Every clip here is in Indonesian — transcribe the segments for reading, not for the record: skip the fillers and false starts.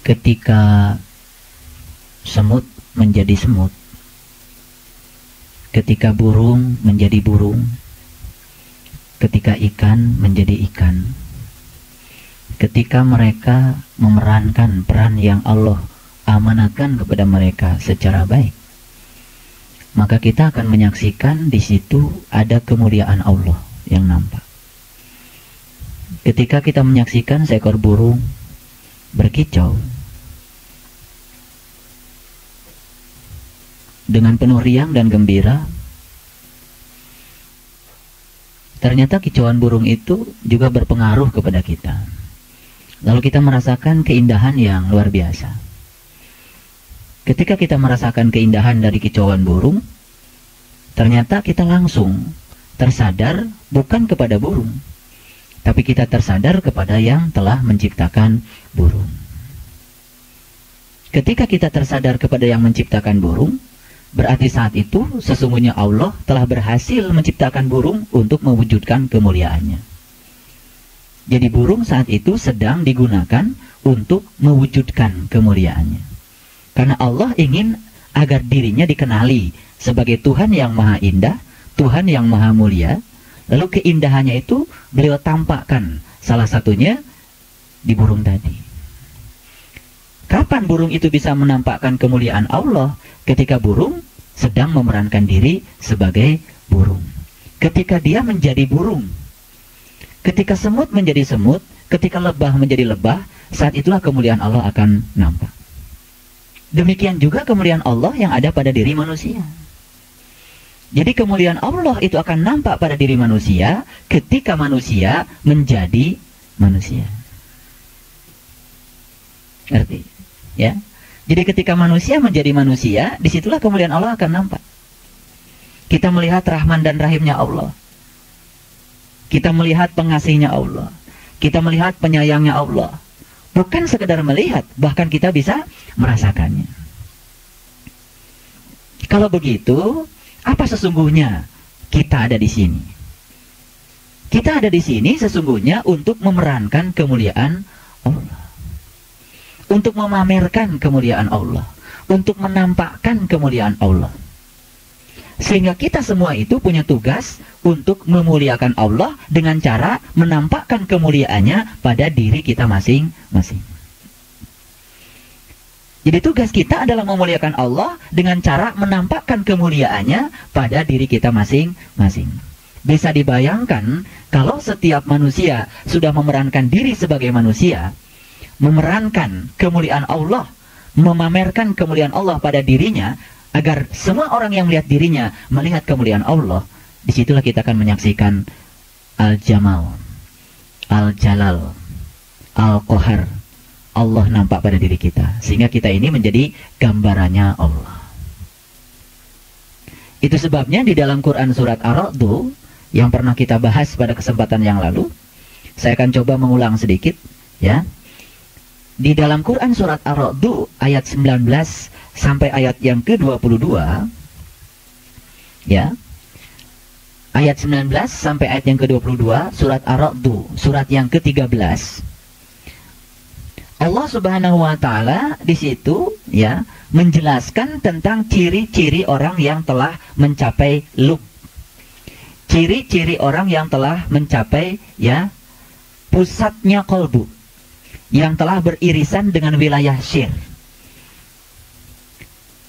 ketika semut menjadi semut, ketika burung menjadi burung, ketika ikan menjadi ikan, ketika mereka memerankan peran yang Allah amanatkan kepada mereka secara baik, maka kita akan menyaksikan di situ ada kemuliaan Allah yang nampak. Ketika kita menyaksikan seekor burung berkicau dengan penuh riang dan gembira, ternyata kicauan burung itu juga berpengaruh kepada kita. Lalu kita merasakan keindahan yang luar biasa. Ketika kita merasakan keindahan dari kicauan burung, ternyata kita langsung tersadar bukan kepada burung, tapi kita tersadar kepada yang telah menciptakan burung. Ketika kita tersadar kepada yang menciptakan burung, berarti saat itu sesungguhnya Allah telah berhasil menciptakan burung untuk mewujudkan kemuliaannya. Jadi burung saat itu sedang digunakan untuk mewujudkan kemuliaannya. Karena Allah ingin agar dirinya dikenali sebagai Tuhan yang maha indah, Tuhan yang maha mulia. Lalu keindahannya itu beliau tampakkan, salah satunya di burung tadi. Kapan burung itu bisa menampakkan kemuliaan Allah? Ketika burung sedang memerankan diri sebagai burung. Ketika dia menjadi burung. Ketika semut menjadi semut, ketika lebah menjadi lebah, saat itulah kemuliaan Allah akan nampak. Demikian juga kemuliaan Allah yang ada pada diri manusia. Jadi kemuliaan Allah itu akan nampak pada diri manusia ketika manusia menjadi manusia. Ngerti? Ya. Jadi ketika manusia menjadi manusia, disitulah kemuliaan Allah akan nampak. Kita melihat rahman dan rahimnya Allah. Kita melihat pengasihnya Allah. Kita melihat penyayangnya Allah. Bukan sekedar melihat, bahkan kita bisa merasakannya. Kalau begitu, apa sesungguhnya kita ada di sini? Kita ada di sini sesungguhnya untuk memerankan kemuliaan Allah. Untuk memamerkan kemuliaan Allah. Untuk menampakkan kemuliaan Allah. Sehingga kita semua itu punya tugas untuk memuliakan Allah dengan cara menampakkan kemuliaannya pada diri kita masing-masing. Jadi tugas kita adalah memuliakan Allah dengan cara menampakkan kemuliaannya pada diri kita masing-masing. Bisa dibayangkan kalau setiap manusia sudah memerankan diri sebagai manusia, memerankan kemuliaan Allah, memamerkan kemuliaan Allah pada dirinya, agar semua orang yang melihat dirinya melihat kemuliaan Allah. Disitulah kita akan menyaksikan Al-Jamal, Al-Jalal, Al-Qahar. Allah nampak pada diri kita, sehingga kita ini menjadi gambarannya Allah. Itu sebabnya di dalam Quran surat Ar-Ra'd yang pernah kita bahas pada kesempatan yang lalu, saya akan coba mengulang sedikit, ya. Di dalam Quran surat Ar-Ra'd ayat 19 sampai ayat yang ke-22, ya. Ayat 19 sampai ayat yang ke-22 surat Ar-Ra'd, surat yang ke-13. Allah Subhanahu wa taala di situ, ya, menjelaskan tentang ciri-ciri orang yang telah mencapai lub. Ciri-ciri orang yang telah mencapai, ya, pusatnya qalbu, yang telah beririsan dengan wilayah syir.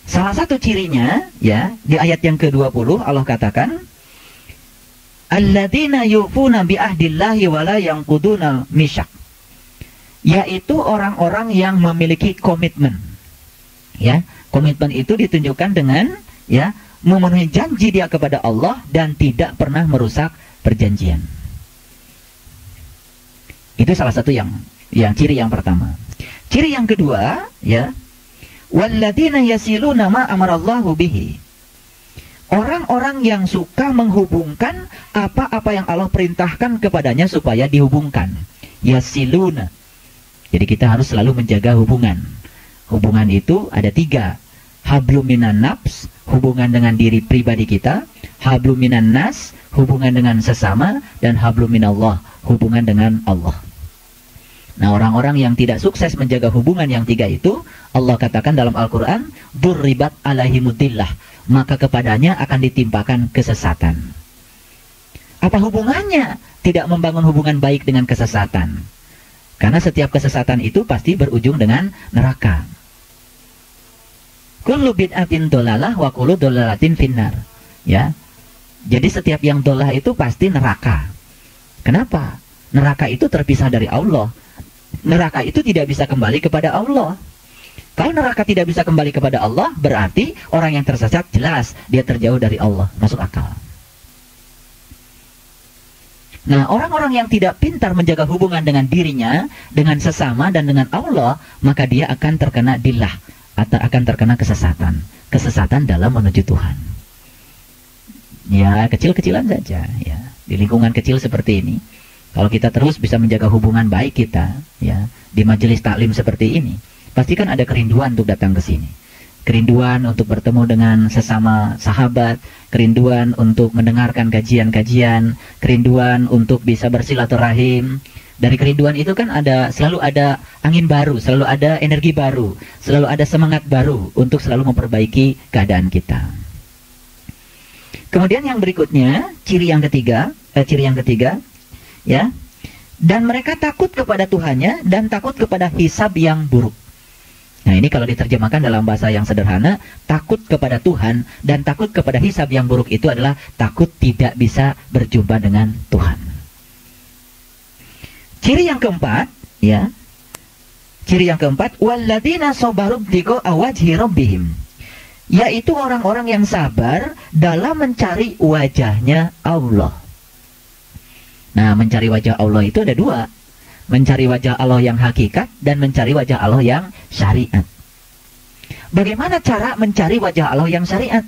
Salah satu cirinya, ya, di ayat yang ke-20 Allah katakan, alladzina yufuna bi ahdillahi wa la yanquduna misyak. Yaitu orang-orang yang memiliki komitmen. Ya, komitmen itu ditunjukkan dengan, ya, memenuhi janji dia kepada Allah dan tidak pernah merusak perjanjian. Itu salah satu yang ciri yang pertama. Ciri yang kedua, ya, walladzina yasiluna ma amarallahu bihi. Orang-orang yang suka menghubungkan apa-apa yang Allah perintahkan kepadanya supaya dihubungkan. Yasiluna. Jadi kita harus selalu menjaga hubungan. Hubungan itu ada 3. Hablum minan nafs, hubungan dengan diri pribadi kita. Hablum minan nas, hubungan dengan sesama. Dan hablum minallah, hubungan dengan Allah. Nah, orang-orang yang tidak sukses menjaga hubungan yang tiga itu, Allah katakan dalam Al-Quran, "Durribat alaihimudillah", maka kepadanya akan ditimpakan kesesatan. Apa hubungannya tidak membangun hubungan baik dengan kesesatan? Karena setiap kesesatan itu pasti berujung dengan neraka. Kullu bid'atin dolalah wa kullu dolalatin finnar. Ya. Jadi setiap yang dolah itu pasti neraka. Kenapa? Neraka itu terpisah dari Allah. Neraka itu tidak bisa kembali kepada Allah. Kalau neraka tidak bisa kembali kepada Allah, berarti orang yang tersesat jelas dia terjauh dari Allah. Masuk akal. Nah, orang-orang yang tidak pintar menjaga hubungan dengan dirinya, dengan sesama dan dengan Allah, maka dia akan terkena dillah, atau akan terkena kesesatan. Kesesatan dalam menuju Tuhan. Ya, kecil-kecilan saja. Ya, di lingkungan kecil seperti ini, kalau kita terus bisa menjaga hubungan baik kita, ya, di majelis taklim seperti ini, pasti kan ada kerinduan untuk datang ke sini. Kerinduan untuk bertemu dengan sesama sahabat, kerinduan untuk mendengarkan kajian-kajian, kerinduan untuk bisa bersilaturahim. Dari kerinduan itu kan selalu ada angin baru, selalu ada energi baru, selalu ada semangat baru untuk selalu memperbaiki keadaan kita. Kemudian yang berikutnya, ciri yang ketiga, ya. Dan mereka takut kepada Tuhannya dan takut kepada hisab yang buruk. Nah, ini kalau diterjemahkan dalam bahasa yang sederhana, takut kepada Tuhan dan takut kepada hisab yang buruk itu adalah takut tidak bisa berjumpa dengan Tuhan. Ciri yang keempat, ya. Ciri yang keempat, walladzina sabaru ibtigha wajhi rabbihim. Yaitu orang-orang yang sabar dalam mencari wajahnya Allah. Nah, mencari wajah Allah itu ada dua. Mencari wajah Allah yang hakikat dan mencari wajah Allah yang syariat. Bagaimana cara mencari wajah Allah yang syariat?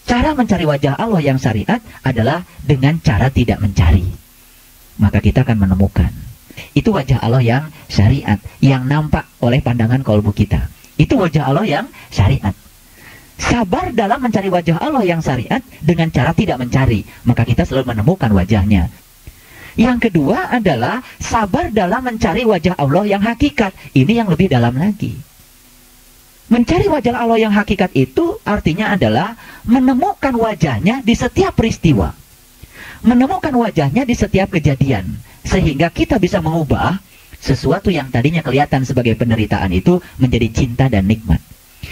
Cara mencari wajah Allah yang syariat adalah dengan cara tidak mencari. Maka kita akan menemukan. Itu wajah Allah yang syariat, yang nampak oleh pandangan kolbu kita. Itu wajah Allah yang syariat. Sabar dalam mencari wajah Allah yang syariat dengan cara tidak mencari. Maka kita selalu menemukan wajahnya. Yang kedua adalah sabar dalam mencari wajah Allah yang hakikat. Ini yang lebih dalam lagi. Mencari wajah Allah yang hakikat itu artinya adalah menemukan wajahnya di setiap peristiwa. Menemukan wajahnya di setiap kejadian. Sehingga kita bisa mengubah sesuatu yang tadinya kelihatan sebagai penderitaan itu menjadi cinta dan nikmat.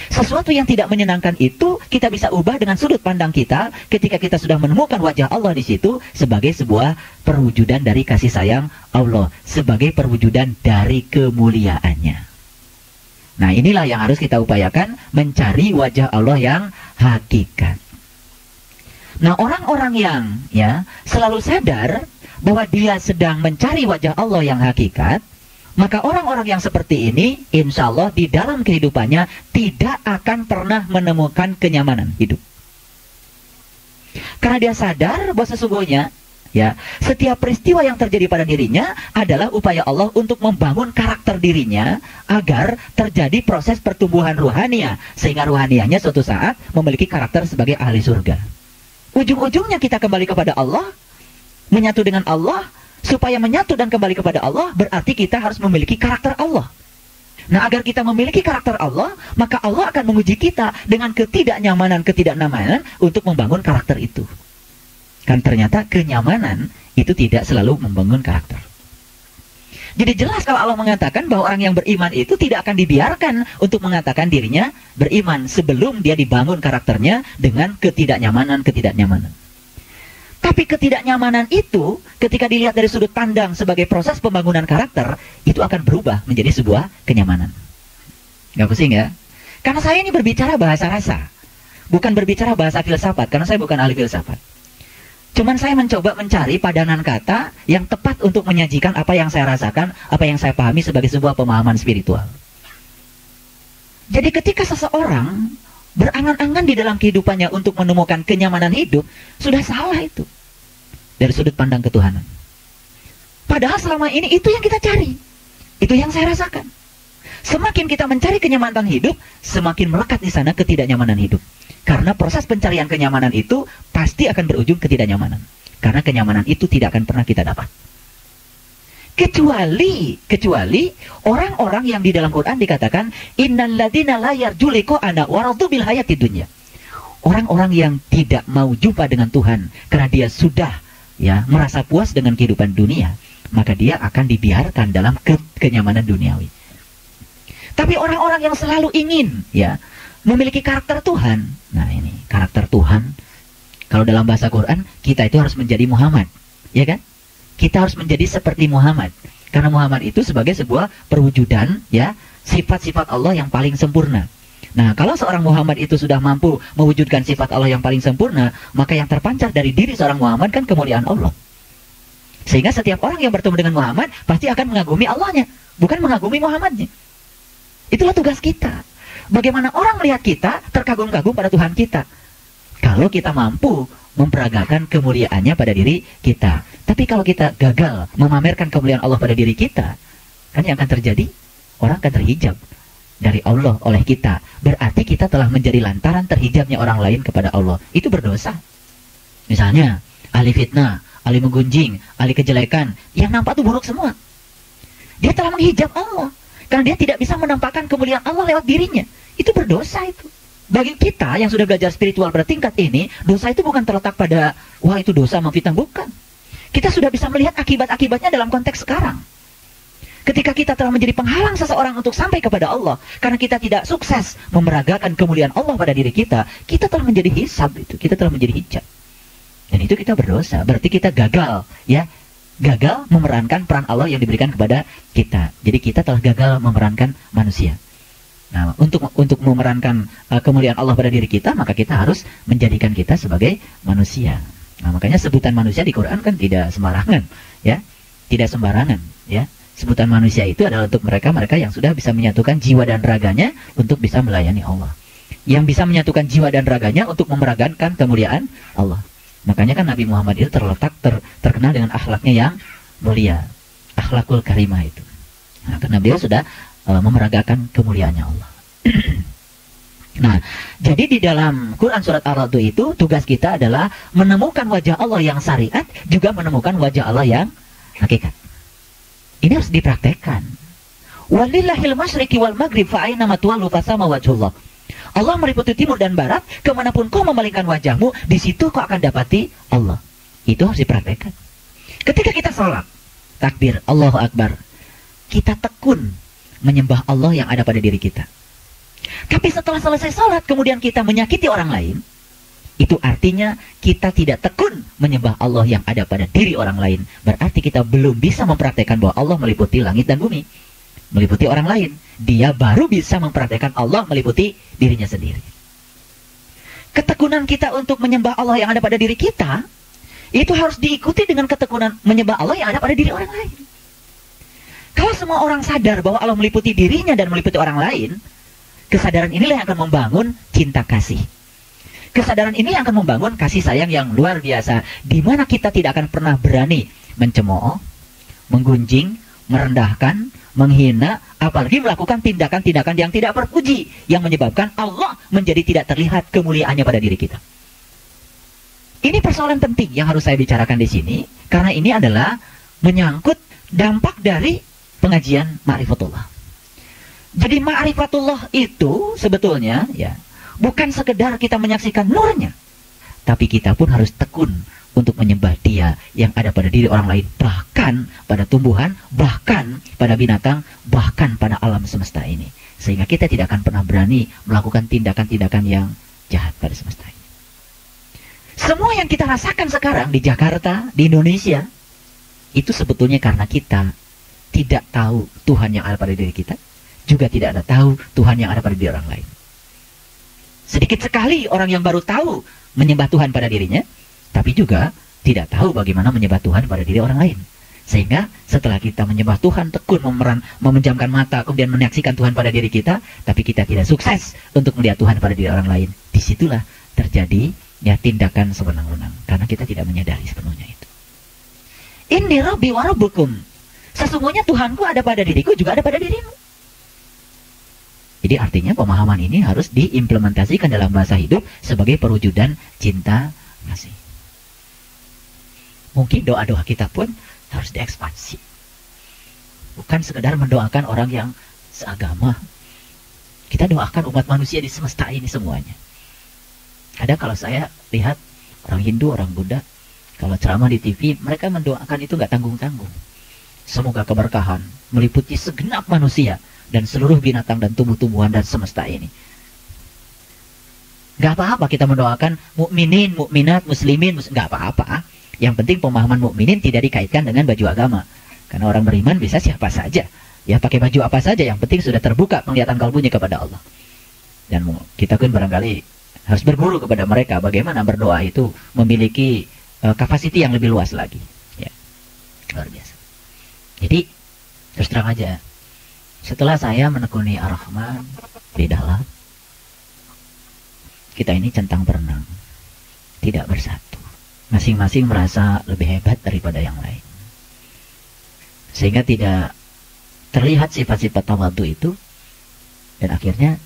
Sesuatu yang tidak menyenangkan itu kita bisa ubah dengan sudut pandang kita ketika kita sudah menemukan wajah Allah di situ sebagai sebuah perwujudan dari kasih sayang Allah, sebagai perwujudan dari kemuliaannya. Nah, inilah yang harus kita upayakan, mencari wajah Allah yang hakikat. Nah, orang-orang yang selalu sadar bahwa dia sedang mencari wajah Allah yang hakikat, maka orang-orang yang seperti ini, insya Allah di dalam kehidupannya tidak akan pernah menemukan kenyamanan hidup. Karena dia sadar bahwa sesungguhnya, setiap peristiwa yang terjadi pada dirinya adalah upaya Allah untuk membangun karakter dirinya agar terjadi proses pertumbuhan ruhania, sehingga ruhanianya suatu saat memiliki karakter sebagai ahli surga. Ujung-ujungnya kita kembali kepada Allah, menyatu dengan Allah. Supaya menyatu dan kembali kepada Allah, berarti kita harus memiliki karakter Allah. Nah, agar kita memiliki karakter Allah, maka Allah akan menguji kita dengan ketidaknyamanan untuk membangun karakter itu. Kan ternyata kenyamanan itu tidak selalu membangun karakter. Jadi jelas kalau Allah mengatakan bahwa orang yang beriman itu tidak akan dibiarkan untuk mengatakan dirinya beriman sebelum dia dibangun karakternya dengan ketidaknyamanan. Tapi ketidaknyamanan itu ketika dilihat dari sudut pandang sebagai proses pembangunan karakter, itu akan berubah menjadi sebuah kenyamanan. Gak pusing ya? Karena saya ini berbicara bahasa rasa, bukan berbicara bahasa filsafat, karena saya bukan ahli filsafat. Cuman saya mencoba mencari padanan kata yang tepat untuk menyajikan apa yang saya rasakan, apa yang saya pahami sebagai sebuah pemahaman spiritual. Jadi ketika seseorang berangan-angan di dalam kehidupannya untuk menemukan kenyamanan hidup, sudah salah itu dari sudut pandang ketuhanan. Padahal selama ini itu yang kita cari, itu yang saya rasakan. Semakin kita mencari kenyamanan hidup, semakin melekat di sana ketidaknyamanan hidup. Karena proses pencarian kenyamanan itu pasti akan berujung ketidaknyamanan. Karena kenyamanan itu tidak akan pernah kita dapat. Kecuali orang-orang yang di dalam Quran dikatakan innal ladzina la yarju liqa'ana wa radu bil hayatid dunya. Orang-orang yang tidak mau jumpa dengan Tuhan karena dia sudah merasa puas dengan kehidupan dunia, maka dia akan dibiarkan dalam kenyamanan duniawi. Tapi orang-orang yang selalu ingin memiliki karakter Tuhan. Nah, ini karakter Tuhan. Kalau dalam bahasa Quran, kita itu harus menjadi Muhammad, ya kan? Kita harus menjadi seperti Muhammad. Karena Muhammad itu sebagai sebuah perwujudan sifat-sifat Allah yang paling sempurna. Nah, kalau seorang Muhammad itu sudah mampu mewujudkan sifat Allah yang paling sempurna, maka yang terpancar dari diri seorang Muhammad kan kemuliaan Allah. Sehingga setiap orang yang bertemu dengan Muhammad pasti akan mengagumi Allahnya, bukan mengagumi Muhammadnya. Itulah tugas kita. Bagaimana orang melihat kita terkagum-kagum pada Tuhan kita. Kalau kita mampu memperagakan kemuliaannya pada diri kita. Tapi kalau kita gagal memamerkan kemuliaan Allah pada diri kita, kan yang akan terjadi? Orang akan terhijab dari Allah oleh kita. Berarti kita telah menjadi lantaran terhijabnya orang lain kepada Allah. Itu berdosa. Misalnya, ahli fitnah, ahli menggunjing, ahli kejelekan, yang nampak itu buruk semua. Dia telah menghijab Allah. Karena dia tidak bisa menampakkan kemuliaan Allah lewat dirinya. Itu berdosa itu. Bagi kita yang sudah belajar spiritual pada tingkat ini, dosa itu bukan terletak pada, wah itu dosa memfitnah, bukan. Kita sudah bisa melihat akibat-akibatnya dalam konteks sekarang. Ketika kita telah menjadi penghalang seseorang untuk sampai kepada Allah, karena kita tidak sukses memeragakan kemuliaan Allah pada diri kita, kita telah menjadi hisab itu, kita telah menjadi hijab. Dan itu kita berdosa, berarti kita gagal, gagal memerankan peran Allah yang diberikan kepada kita. Jadi kita telah gagal memerankan manusia. Nah, untuk memerankan kemuliaan Allah pada diri kita, maka kita harus menjadikan kita sebagai manusia. Nah, makanya sebutan manusia di Quran kan tidak sembarangan, tidak sembarangan, Sebutan manusia itu adalah untuk mereka yang sudah bisa menyatukan jiwa dan raganya untuk bisa melayani Allah. Yang bisa menyatukan jiwa dan raganya untuk memeragakan kemuliaan Allah. Makanya kan Nabi Muhammad itu terkenal dengan akhlaknya yang mulia, akhlakul karimah itu. Nah, karena beliau sudah memeragakan kemuliaannya Allah. Nah, jadi di dalam Quran surat Ar-Ra'd itu tugas kita adalah menemukan wajah Allah yang syariat, juga menemukan wajah Allah yang hakikat. Ini harus dipraktekkan. Walillahil masyriqi wal maghrib fa aina ma tuwallu fasama wajhullah. Allah meliputi timur dan barat, kemanapun kau memalingkan wajahmu, di situ kau akan dapati Allah. Itu harus dipraktekkan. Ketika kita sholat, takbir, Allahu Akbar, kita tekun menyembah Allah yang ada pada diri kita. Tapi setelah selesai sholat, kemudian kita menyakiti orang lain, itu artinya kita tidak tekun menyembah Allah yang ada pada diri orang lain. Berarti kita belum bisa mempraktekkan bahwa Allah meliputi langit dan bumi, meliputi orang lain. Dia baru bisa mempraktekkan Allah meliputi dirinya sendiri. Ketekunan kita untuk menyembah Allah yang ada pada diri kita, itu harus diikuti dengan ketekunan menyembah Allah yang ada pada diri orang lain. Kalau semua orang sadar bahwa Allah meliputi dirinya dan meliputi orang lain, kesadaran inilah yang akan membangun cinta kasih. Kesadaran ini yang akan membangun kasih sayang yang luar biasa, di mana kita tidak akan pernah berani mencemooh, menggunjing, merendahkan, menghina, apalagi melakukan tindakan-tindakan yang tidak terpuji, yang menyebabkan Allah menjadi tidak terlihat kemuliaannya pada diri kita. Ini persoalan penting yang harus saya bicarakan di sini, karena ini adalah menyangkut dampak dari pengajian Ma'rifatullah. Jadi Ma'rifatullah itu sebetulnya bukan sekedar kita menyaksikan nurnya, tapi kita pun harus tekun untuk menyembah Dia yang ada pada diri orang lain, bahkan pada tumbuhan, bahkan pada binatang, bahkan pada alam semesta ini. Sehingga kita tidak akan pernah berani melakukan tindakan-tindakan yang jahat pada semesta ini. Semua yang kita rasakan sekarang di Jakarta, di Indonesia, itu sebetulnya karena kita tidak tahu Tuhan yang ada pada diri kita, juga tidak ada tahu Tuhan yang ada pada diri orang lain. Sedikit sekali orang yang baru tahu menyembah Tuhan pada dirinya, tapi juga tidak tahu bagaimana menyembah Tuhan pada diri orang lain. Sehingga setelah kita menyembah Tuhan, tekun memejamkan mata, kemudian menyaksikan Tuhan pada diri kita, tapi kita tidak sukses untuk melihat Tuhan pada diri orang lain. Disitulah terjadi tindakan sewenang-wenang, karena kita tidak menyadari sepenuhnya itu. Inni Rabbi wa Rabbukum. Sesungguhnya Tuhanku ada pada diriku, juga ada pada dirimu. Jadi artinya pemahaman ini harus diimplementasikan dalam bahasa hidup sebagai perwujudan cinta kasih. Mungkin doa-doa kita pun harus diekspansi. Bukan sekedar mendoakan orang yang seagama. Kita doakan umat manusia di semesta ini semuanya. Kadang kalau saya lihat orang Hindu, orang Buddha, kalau ceramah di TV, mereka mendoakan itu nggak tanggung-tanggung. Semoga keberkahan meliputi segenap manusia dan seluruh binatang dan tumbuh-tumbuhan dan semesta ini. Nggak apa-apa kita mendoakan mukminin, mukminat, muslimin, nggak apa-apa. Yang penting pemahaman mukminin tidak dikaitkan dengan baju agama. Karena orang beriman bisa siapa saja. Ya pakai baju apa saja, yang penting sudah terbuka penglihatan kalbunya kepada Allah. Dan kita kan barangkali harus berguru kepada mereka bagaimana berdoa itu memiliki kapasiti yang lebih luas lagi. Ya, luar biasa. Jadi terus terang aja, setelah saya menekuni Ar-Rahman di dalam, kita ini centang berenang, tidak bersatu. Masing-masing merasa lebih hebat daripada yang lain. Sehingga tidak terlihat sifat-sifat tawadhu itu, dan akhirnya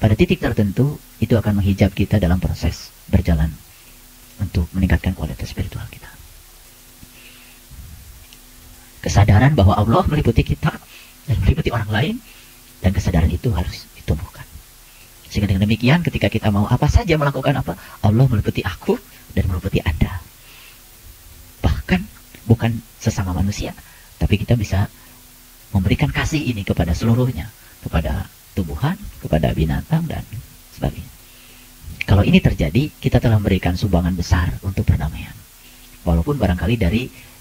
pada titik tertentu itu akan menghijab kita dalam proses berjalan untuk meningkatkan kualitas spiritual kita. Kesadaran bahwa Allah meliputi kita dan meliputi orang lain, dan kesadaran itu harus ditumbuhkan. Sehingga dengan demikian ketika kita mau apa saja melakukan apa, Allah meliputi aku dan meliputi Anda. Bahkan bukan sesama manusia, tapi kita bisa memberikan kasih ini kepada seluruhnya, kepada tumbuhan, kepada binatang dan sebagainya. Kalau ini terjadi, kita telah memberikan sumbangan besar untuk perdamaian. Walaupun barangkali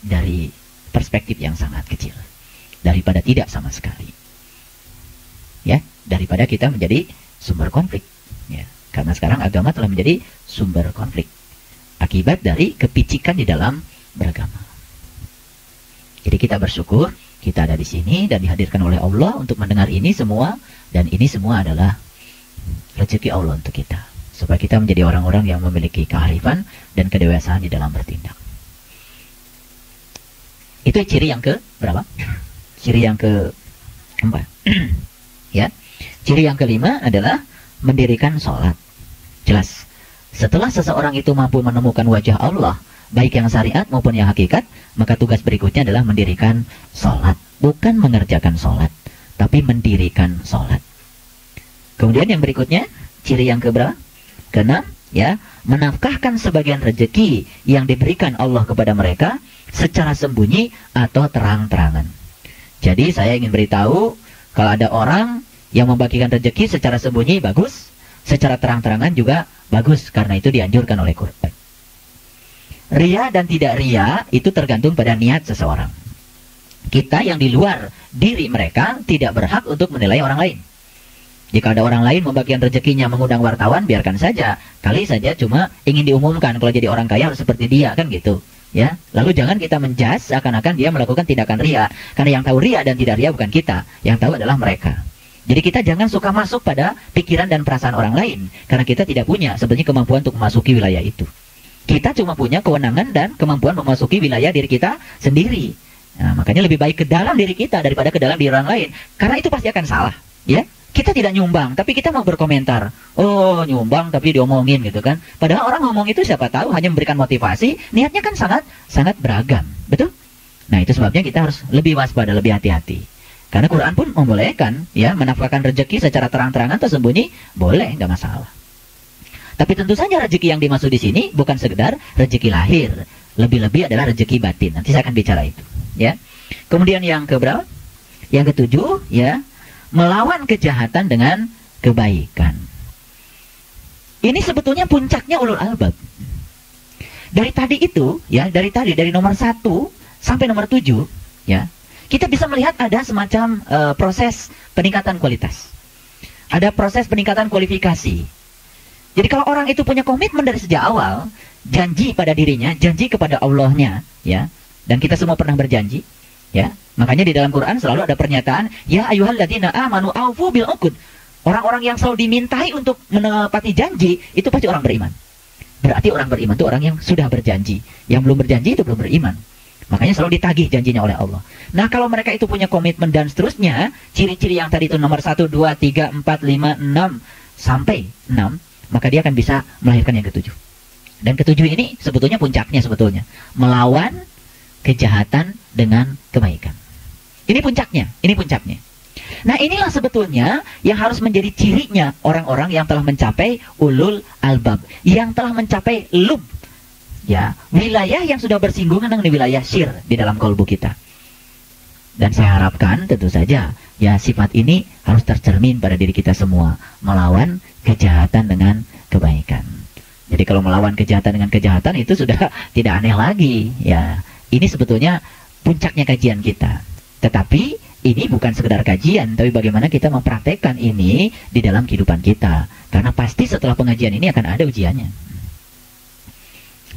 dari perspektif yang sangat kecil, daripada tidak sama sekali. Ya, daripada kita menjadi sumber konflik. Ya, karena sekarang agama telah menjadi sumber konflik akibat dari kepicikan di dalam beragama. Jadi kita bersyukur kita ada di sini dan dihadirkan oleh Allah untuk mendengar ini semua, dan ini semua adalah rezeki Allah untuk kita, supaya kita menjadi orang-orang yang memiliki kearifan dan kedewasaan di dalam bertindak. Itu ciri yang ke berapa? Ciri yang ke 4. Ya. Ciri yang kelima adalah mendirikan sholat. Jelas. Setelah seseorang itu mampu menemukan wajah Allah, baik yang syariat maupun yang hakikat, maka tugas berikutnya adalah mendirikan sholat. Bukan mengerjakan sholat, tapi mendirikan sholat. Kemudian yang berikutnya, ciri yang keberapa? Keenam, ya, menafkahkan sebagian rezeki yang diberikan Allah kepada mereka secara sembunyi atau terang-terangan. Jadi saya ingin beritahu, kalau ada orang yang membagikan rezeki secara sembunyi, bagus. Secara terang-terangan juga bagus, karena itu dianjurkan oleh Quran. Ria dan tidak ria itu tergantung pada niat seseorang. Kita yang di luar diri mereka tidak berhak untuk menilai orang lain. Jika ada orang lain membagikan rezekinya mengundang wartawan, biarkan saja. Kali saja cuma ingin diumumkan kalau jadi orang kaya harus seperti dia, kan gitu. Ya, lalu jangan kita menjudge seakan-akan dia melakukan tindakan ria, karena yang tahu ria dan tidak ria bukan kita, yang tahu adalah mereka. Jadi kita jangan suka masuk pada pikiran dan perasaan orang lain, karena kita tidak punya sebenarnya kemampuan untuk memasuki wilayah itu. Kita cuma punya kewenangan dan kemampuan memasuki wilayah diri kita sendiri. Nah, makanya lebih baik ke dalam diri kita daripada ke dalam diri orang lain, karena itu pasti akan salah. Ya, kita tidak nyumbang, tapi kita mau berkomentar. Oh, nyumbang tapi diomongin gitu kan. Padahal orang ngomong itu siapa tahu hanya memberikan motivasi, niatnya kan sangat beragam, betul? Nah, itu sebabnya kita harus lebih waspada, lebih hati-hati. Karena Quran pun membolehkan, ya, menafkahkan rezeki secara terang-terangan atau sembunyi, boleh, nggak masalah. Tapi tentu saja rezeki yang dimaksud di sini bukan sekedar rezeki lahir, lebih-lebih adalah rezeki batin. Nanti saya akan bicara itu, ya. Kemudian yang keberapa? Yang ketujuh, ya, melawan kejahatan dengan kebaikan. Ini sebetulnya puncaknya ulul albab. Dari tadi itu, ya, dari nomor 1 sampai nomor 7, ya, kita bisa melihat ada semacam proses peningkatan kualitas. Ada proses peningkatan kualifikasi. Jadi kalau orang itu punya komitmen dari sejak awal, janji pada dirinya, janji kepada Allahnya, ya, dan kita semua pernah berjanji, ya, makanya di dalam Quran selalu ada pernyataan, ya ayyuhalladzina amanu aufu bil uqud. Orang-orang yang selalu dimintai untuk menepati janji, itu pasti orang beriman. Berarti orang beriman itu orang yang sudah berjanji. Yang belum berjanji itu belum beriman. Makanya selalu ditagih janjinya oleh Allah. Nah, kalau mereka itu punya komitmen dan seterusnya, ciri-ciri yang tadi itu nomor 1, 2, 3, 4, 5, 6 sampai 6, maka dia akan bisa melahirkan yang ketujuh. Dan ketujuh ini sebetulnya puncaknya sebetulnya. Melawan kejahatan dengan kebaikan. Ini puncaknya, ini puncaknya. Nah, inilah sebetulnya yang harus menjadi cirinya orang-orang yang telah mencapai ulul albab, yang telah mencapai lub, ya, wilayah yang sudah bersinggungan dengan wilayah syir di dalam kalbu kita. Dan saya harapkan tentu saja ya sifat ini harus tercermin pada diri kita semua, melawan kejahatan dengan kebaikan. Jadi kalau melawan kejahatan dengan kejahatan itu sudah tidak aneh lagi, ya. Ini sebetulnya puncaknya kajian kita. Tetapi ini bukan sekedar kajian, tapi bagaimana kita mempraktekkan ini di dalam kehidupan kita. Karena pasti setelah pengajian ini akan ada ujiannya.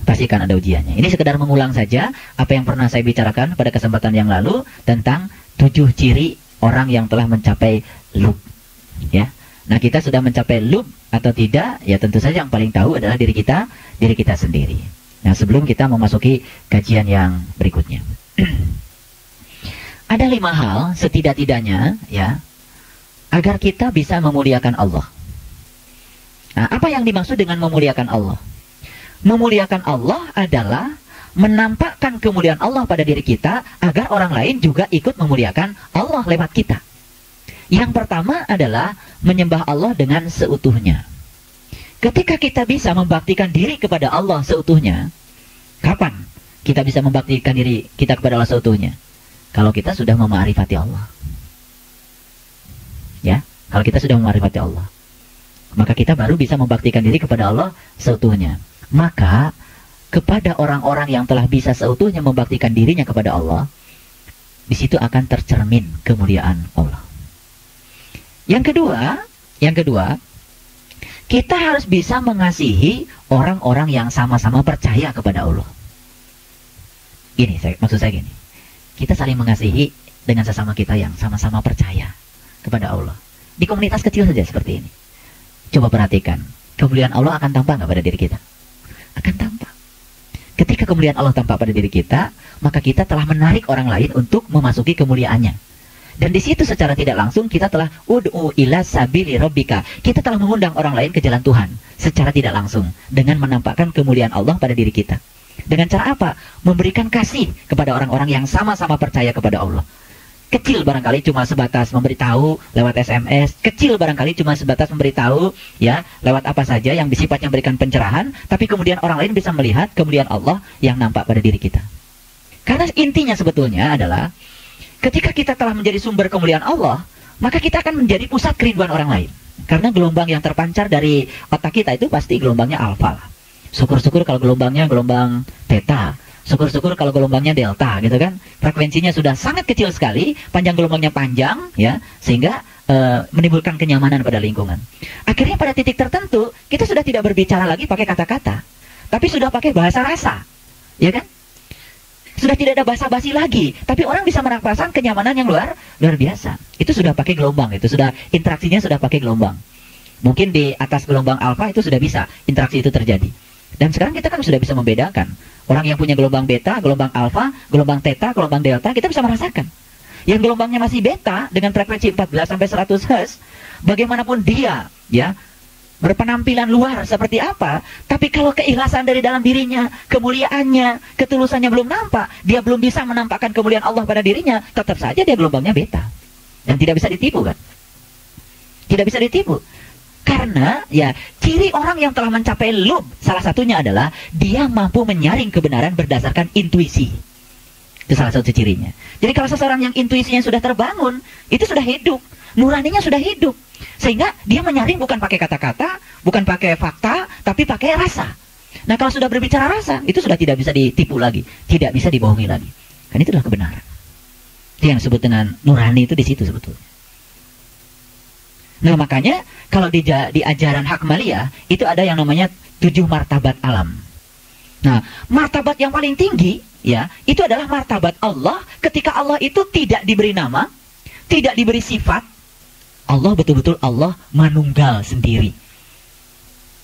Pasti akan ada ujiannya. Ini sekedar mengulang saja apa yang pernah saya bicarakan pada kesempatan yang lalu tentang 7 ciri orang yang telah mencapai lub. Ya. Nah, kita sudah mencapai lub atau tidak, ya tentu saja yang paling tahu adalah diri kita sendiri. Nah, sebelum kita memasuki kajian yang berikutnya. Ada 5 hal setidak-tidaknya ya agar kita bisa memuliakan Allah. Nah, apa yang dimaksud dengan memuliakan Allah? Memuliakan Allah adalah menampakkan kemuliaan Allah pada diri kita agar orang lain juga ikut memuliakan Allah lewat kita. Yang pertama adalah menyembah Allah dengan seutuhnya. Ketika kita bisa membaktikan diri kepada Allah seutuhnya, kapan kita bisa membaktikan diri kita kepada Allah seutuhnya? Kalau kita sudah memakrifati Allah. Ya, kalau kita sudah memakrifati Allah, maka kita baru bisa membaktikan diri kepada Allah seutuhnya. Maka kepada orang-orang yang telah bisa seutuhnya membaktikan dirinya kepada Allah, di situ akan tercermin kemuliaan Allah. Yang kedua, kita harus bisa mengasihi orang-orang yang sama-sama percaya kepada Allah. Maksud saya gini, kita saling mengasihi dengan sesama kita yang sama-sama percaya kepada Allah. Di komunitas kecil saja seperti ini. Coba perhatikan, kemuliaan Allah akan tampak nggak pada diri kita? Akan tampak. Ketika kemuliaan Allah tampak pada diri kita, maka kita telah menarik orang lain untuk memasuki kemuliaannya. Dan di situ secara tidak langsung kita telah ud'u ila sabili rabbika. Kita telah mengundang orang lain ke jalan Tuhan secara tidak langsung dengan menampakkan kemuliaan Allah pada diri kita. Dengan cara apa? Memberikan kasih kepada orang-orang yang sama-sama percaya kepada Allah. Kecil barangkali cuma sebatas memberitahu lewat SMS, kecil barangkali cuma sebatas memberitahu ya lewat apa saja yang sifatnya memberikan pencerahan, tapi kemudian orang lain bisa melihat kemuliaan Allah yang nampak pada diri kita. Karena intinya sebetulnya adalah ketika kita telah menjadi sumber kemuliaan Allah, maka kita akan menjadi pusat kerinduan orang lain. Karena gelombang yang terpancar dari otak kita itu pasti gelombangnya alfa. Syukur-syukur kalau gelombangnya gelombang theta. Syukur-syukur kalau gelombangnya delta, gitu kan. Frekuensinya sudah sangat kecil sekali, panjang gelombangnya panjang, ya, sehingga menimbulkan kenyamanan pada lingkungan. Akhirnya pada titik tertentu, kita sudah tidak berbicara lagi pakai kata-kata, tapi sudah pakai bahasa rasa, ya kan? Sudah tidak ada basa-basi lagi, tapi orang bisa merasakan kenyamanan yang luar biasa. Itu sudah pakai gelombang, itu sudah interaksinya sudah pakai gelombang. Mungkin di atas gelombang alfa itu sudah bisa interaksi itu terjadi. Dan sekarang kita kan sudah bisa membedakan. Orang yang punya gelombang beta, gelombang alfa, gelombang theta, gelombang delta, kita bisa merasakan. Yang gelombangnya masih beta dengan frekuensi 14 sampai 100 Hz, bagaimanapun dia, ya, berpenampilan luar seperti apa, tapi kalau keikhlasan dari dalam dirinya, kemuliaannya, ketulusannya belum nampak, dia belum bisa menampakkan kemuliaan Allah pada dirinya, tetap saja dia gelombangnya beta. Dan tidak bisa ditipu kan? Tidak bisa ditipu. Karena ya ciri orang yang telah mencapai lub salah satunya adalah dia mampu menyaring kebenaran berdasarkan intuisi. Itu salah satu cirinya. Jadi kalau seseorang yang intuisinya sudah terbangun, itu sudah hidup, nuraninya sudah hidup, sehingga dia menyaring bukan pakai kata-kata, bukan pakai fakta, tapi pakai rasa. Nah, kalau sudah berbicara rasa, itu sudah tidak bisa ditipu lagi, tidak bisa dibohongi lagi. Kan itu adalah kebenaran. Itu yang disebut dengan nurani, itu di situ sebetulnya. Nah, makanya kalau di ajaran Hakmaliyah itu ada yang namanya 7 martabat alam. Nah, martabat yang paling tinggi ya, itu adalah martabat Allah ketika Allah itu tidak diberi nama, tidak diberi sifat. Allah betul-betul Allah manunggal sendiri.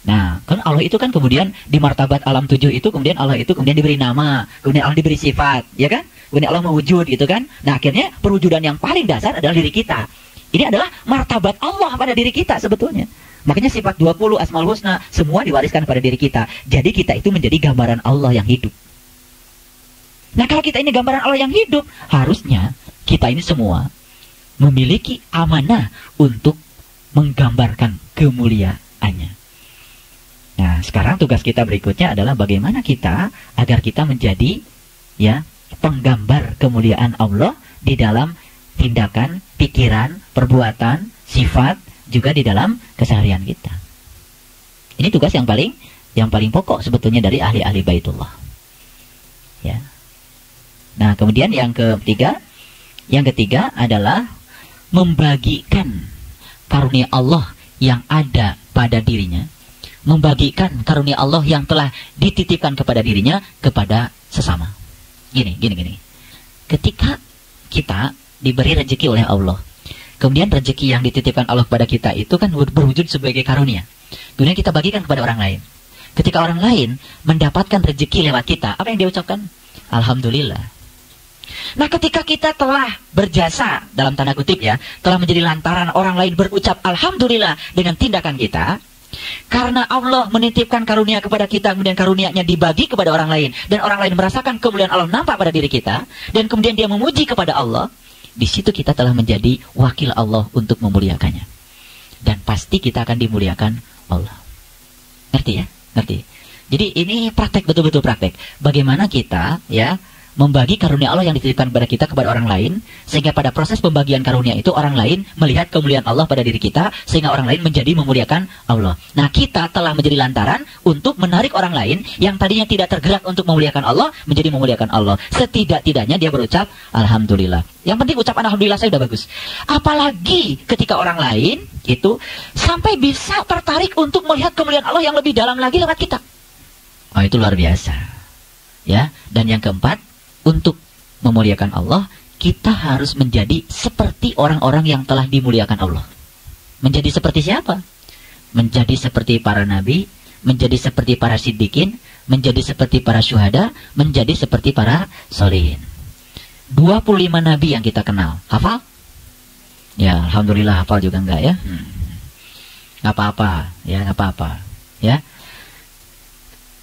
Nah, kan Allah itu kan kemudian di martabat alam 7 itu kemudian Allah itu kemudian diberi nama, kemudian Allah diberi sifat, ya kan? Kemudian Allah mewujud gitu kan. Nah, akhirnya perwujudan yang paling dasar adalah diri kita. Ini adalah martabat Allah pada diri kita sebetulnya. Makanya sifat 20 Asmaul Husna semua diwariskan pada diri kita. Jadi kita itu menjadi gambaran Allah yang hidup. Nah, kalau kita ini gambaran Allah yang hidup, harusnya kita ini semua memiliki amanah untuk menggambarkan kemuliaannya. Nah, sekarang tugas kita berikutnya adalah bagaimana kita agar kita menjadi ya penggambar kemuliaan Allah di dalam tindakan, pikiran, perbuatan, sifat, juga di dalam keseharian kita. Ini tugas yang paling pokok sebetulnya dari ahli-ahli Baitullah. Ya. Nah, kemudian yang ketiga adalah membagikan karunia Allah yang ada pada dirinya, membagikan karunia Allah yang telah dititipkan kepada dirinya kepada sesama. Gini. Ketika kita diberi rezeki oleh Allah, kemudian rezeki yang dititipkan Allah kepada kita itu kan berwujud sebagai karunia. Kemudian kita bagikan kepada orang lain. Ketika orang lain mendapatkan rezeki lewat kita, apa yang dia ucapkan? Alhamdulillah. Nah, ketika kita telah berjasa, dalam tanda kutip ya, telah menjadi lantaran orang lain berucap Alhamdulillah dengan tindakan kita, karena Allah menitipkan karunia kepada kita, kemudian karunia-Nya dibagi kepada orang lain, dan orang lain merasakan kemuliaan Allah nampak pada diri kita, dan kemudian dia memuji kepada Allah, di situ kita telah menjadi wakil Allah untuk memuliakannya. Dan pasti kita akan dimuliakan Allah. Ngerti ya? Ngerti. Jadi ini praktek, betul-betul praktek. Bagaimana kita ya membagi karunia Allah yang dititipkan kepada kita kepada orang lain, sehingga pada proses pembagian karunia itu orang lain melihat kemuliaan Allah pada diri kita, sehingga orang lain menjadi memuliakan Allah. Nah, kita telah menjadi lantaran untuk menarik orang lain yang tadinya tidak tergerak untuk memuliakan Allah, menjadi memuliakan Allah. Setidak-tidaknya dia berucap Alhamdulillah. Yang penting ucapan Alhamdulillah saya sudah bagus. Apalagi ketika orang lain itu sampai bisa tertarik untuk melihat kemuliaan Allah yang lebih dalam lagi lewat kita. Oh, itu luar biasa. Ya, dan yang keempat, untuk memuliakan Allah, kita harus menjadi seperti orang-orang yang telah dimuliakan Allah. Menjadi seperti siapa? Menjadi seperti para nabi, menjadi seperti para siddiqin, menjadi seperti para syuhada, menjadi seperti para solihin. 25 nabi yang kita kenal. Hafal? Ya, alhamdulillah hafal juga enggak ya? Nggak apa-apa, ya nggak apa-apa. Ya.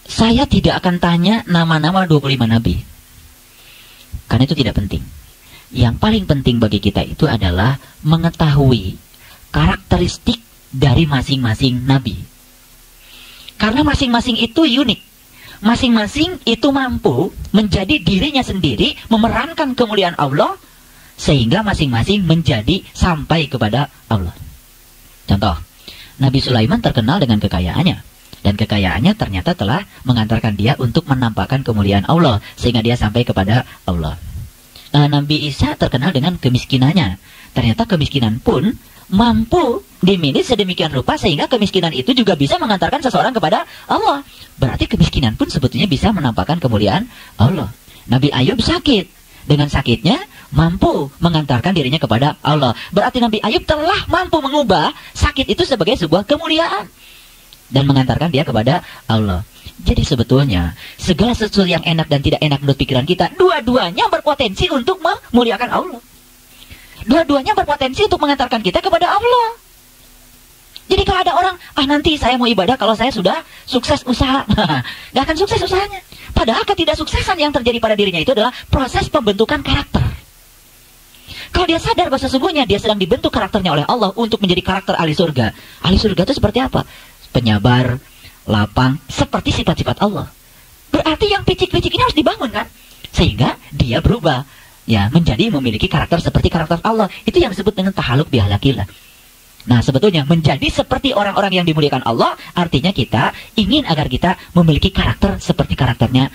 Saya tidak akan tanya nama-nama 25 nabi. Karena itu tidak penting. Yang paling penting bagi kita itu adalah mengetahui karakteristik dari masing-masing nabi. Karena masing-masing itu unik. Masing-masing itu mampu menjadi dirinya sendiri, memerankan kemuliaan Allah, sehingga masing-masing menjadi sampai kepada Allah. Contoh, Nabi Sulaiman terkenal dengan kekayaannya. Dan kekayaannya ternyata telah mengantarkan dia untuk menampakkan kemuliaan Allah, sehingga dia sampai kepada Allah. Nabi Isa terkenal dengan kemiskinannya. Ternyata kemiskinan pun mampu diminit sedemikian rupa, sehingga kemiskinan itu juga bisa mengantarkan seseorang kepada Allah. Berarti kemiskinan pun sebetulnya bisa menampakkan kemuliaan Allah. Nabi Ayub sakit. Dengan sakitnya mampu mengantarkan dirinya kepada Allah. Berarti Nabi Ayub telah mampu mengubah sakit itu sebagai sebuah kemuliaan dan mengantarkan dia kepada Allah. Jadi sebetulnya segala sesuatu yang enak dan tidak enak menurut pikiran kita, dua-duanya berpotensi untuk memuliakan Allah. Dua-duanya berpotensi untuk mengantarkan kita kepada Allah. Jadi kalau ada orang, nanti saya mau ibadah kalau saya sudah sukses usaha. Gak akan sukses usahanya. Padahal ketidaksuksesan yang terjadi pada dirinya itu adalah proses pembentukan karakter. Kalau dia sadar bahwa sesungguhnya dia sedang dibentuk karakternya oleh Allah untuk menjadi karakter ahli surga. Ahli surga itu seperti apa? Penyabar, lapang, seperti sifat-sifat Allah. Berarti yang picik-picik ini harus dibangun kan? Sehingga dia berubah, ya, menjadi memiliki karakter seperti karakter Allah. Itu yang disebut dengan tahaluk bihalakillah. Nah, sebetulnya menjadi seperti orang-orang yang dimuliakan Allah, artinya kita ingin agar kita memiliki karakter seperti karakternya